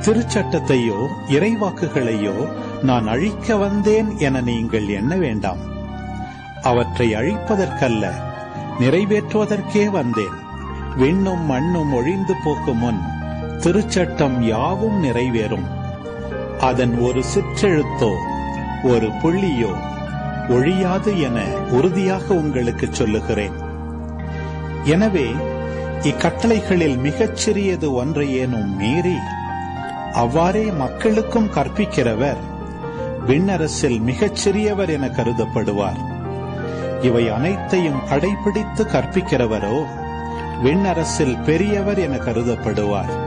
திருச்சட்டத்தையோ இறைவாக்குகளையோ நான் அழிக்க வந்தேன் என நீங்கள் எண்ண வேண்டாம். அவற்றை அழிப்பதற்கல்ல, நிறைவேற்றுவதற்கே வந்தேன். விண்ணும் மண்ணும் ஒழிந்து போகும் முன் திருச்சட்டம் யாவும் நிறைவேறும். அதன் ஒரு சிற்றெழுத்தோ ஒரு புள்ளியோ ஒழியாது என உறுதியாக உங்களுக்கு சொல்லுகிறேன். எனவே இக்கட்டளைகளில் மிகச் சிறியது ஒன்றையேனும் மீறி அவ்வாறே மக்களுக்கும் கற்பிக்கிறவர் விண்ணரசில் மிகச் சிறியவர் என கருதப்படுவார். இவை அனைத்தையும் கடைபிடித்து கற்பிக்கிறவரோ விண்ணரசில் பெரியவர் என கருதப்படுவார்.